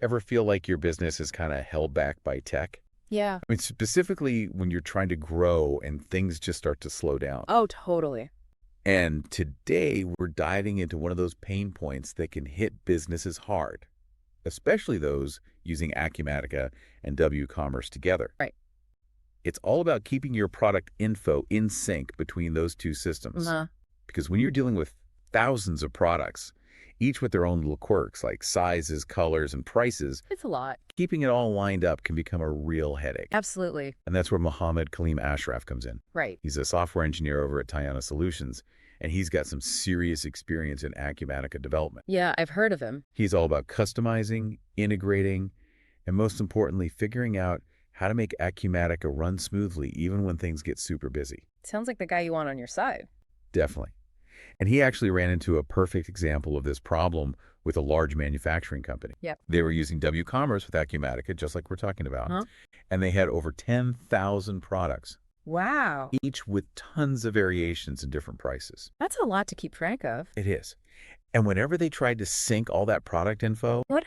Ever feel like your business is kind of held back by tech? Yeah. I mean, specifically when you're trying to grow and things just start to slow down. Oh, totally. And today we're diving into one of those pain points that can hit businesses hard, especially those using Acumatica and WCommerce together. Right. It's all about keeping your product info in sync between those two systems. Uh-huh. Because when you're dealing with thousands of products, each with their own little quirks like sizes, colors, and prices, It's a lot. keeping it all lined up can become a real headache. Absolutely. And that's where Kalim Ashraf comes in. Right. He's a software engineer over at Tiana Solutions, and he's got some serious experience in Acumatica development. Yeah, I've heard of him. He's all about customizing, integrating, and most importantly, figuring out how to make Acumatica run smoothly even when things get super busy. Sounds like the guy you want on your side. Definitely. And he actually ran into a perfect example of this problem with a large manufacturing company. Yep. They were using WCommerce with Acumatica, just like we're talking about, Huh? and they had over 10,000 products, Wow. each with tons of variations and different prices. That's a lot to keep track of. It is. And whenever they tried to sync all that product info, What?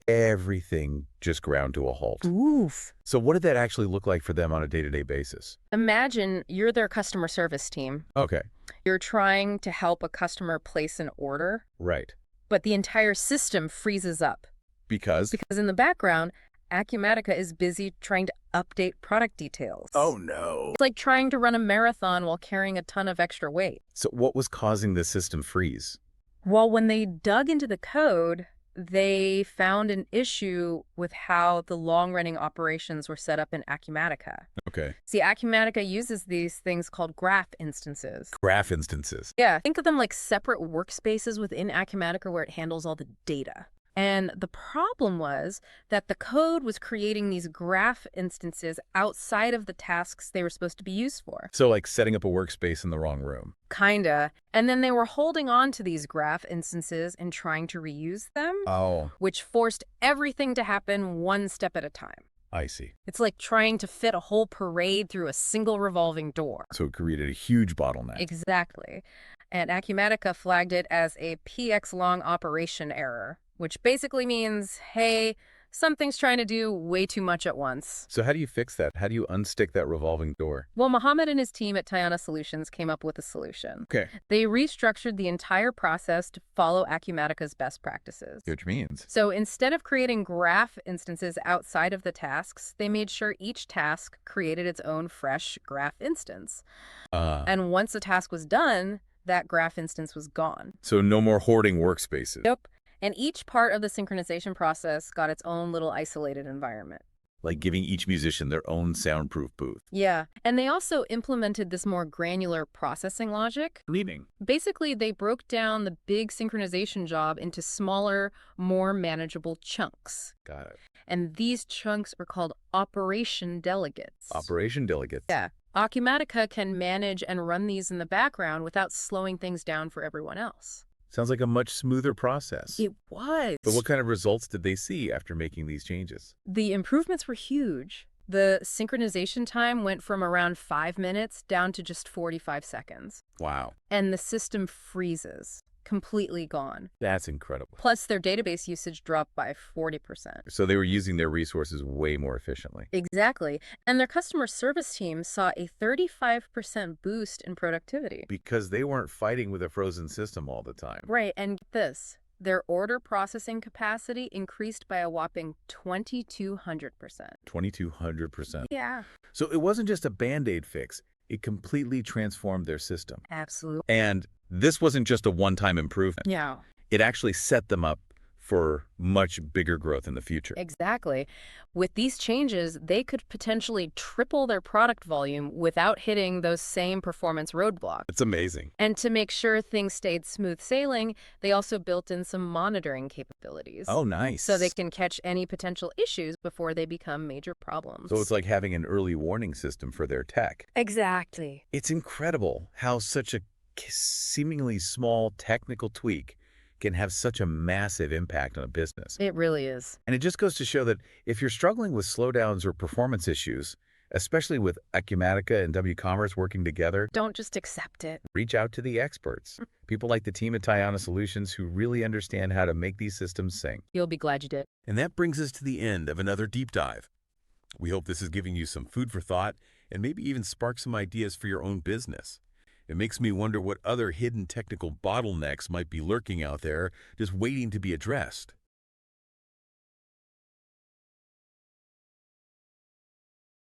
everything just ground to a halt. Oof. So what did that actually look like for them on a day-to-day basis? Imagine you're their customer service team. Okay, You're trying to help a customer place an order, right. but the entire system freezes up. Because? Because in the background, Acumatica is busy trying to update product details. Oh, no. It's like trying to run a marathon while carrying a ton of extra weight. So what was causing the system freeze? Well, when they dug into the code, they found an issue with how the long-running operations were set up in Acumatica. Okay. See, Acumatica uses these things called graph instances. Graph instances. Yeah, think of them like separate workspaces within Acumatica where it handles all the data. And the problem was that the code was creating these graph instances outside of the tasks they were supposed to be used for. So like setting up a workspace in the wrong room. Kinda. And then they were holding on to these graph instances and trying to reuse them, Oh, which forced everything to happen one step at a time. I see. It's like trying to fit a whole parade through a single revolving door. So it created a huge bottleneck. Exactly. And Acumatica flagged it as a PX long operation error, which basically means, hey, something's trying to do way too much at once. So how do you fix that? How do you unstick that revolving door? Well, Mohammed and his team at Tiana Solutions came up with a solution. Okay. They restructured the entire process to follow Acumatica's best practices. Which means? So instead of creating graph instances outside of the tasks, they made sure each task created its own fresh graph instance. And once the task was done, that graph instance was gone. So no more hoarding workspaces. Yep. And each part of the synchronization process got its own little isolated environment. Like giving each musician their own soundproof booth. Yeah. And they also implemented this more granular processing logic. Meaning? Basically, they broke down the big synchronization job into smaller, more manageable chunks. Got it. And these chunks are called operation delegates. Operation delegates. Yeah. Acumatica can manage and run these in the background without slowing things down for everyone else. Sounds like a much smoother process. It was. But what kind of results did they see after making these changes? The improvements were huge. The synchronization time went from around 5 minutes down to just 45 seconds. Wow. And the system freezes, completely gone. That's incredible. Plus, their database usage dropped by 40%. So they were using their resources way more efficiently. Exactly. And their customer service team saw a 35% boost in productivity. Because they weren't fighting with a frozen system all the time. Right, and get this. Their order processing capacity increased by a whopping 2,200%. 2,200%. Yeah. So it wasn't just a Band-Aid fix. It completely transformed their system. Absolutely. And this wasn't just a one-time improvement. Yeah. It actually set them up for much bigger growth in the future. Exactly. With these changes, they could potentially triple their product volume without hitting those same performance roadblocks. It's amazing. And to make sure things stayed smooth sailing, they also built in some monitoring capabilities. Oh, nice. So they can catch any potential issues before they become major problems. So it's like having an early warning system for their tech. Exactly. It's incredible how such a seemingly small technical tweak can have such a massive impact on a business. It really is. And it just goes to show that if you're struggling with slowdowns or performance issues, especially with Acumatica and WCommerce working together. Don't just accept it. Reach out to the experts, people like the team at Tiana Solutions who really understand how to make these systems sing. You'll be glad you did. And that brings us to the end of another deep dive. We hope this is giving you some food for thought and maybe even spark some ideas for your own business. It makes me wonder what other hidden technical bottlenecks might be lurking out there, just waiting to be addressed.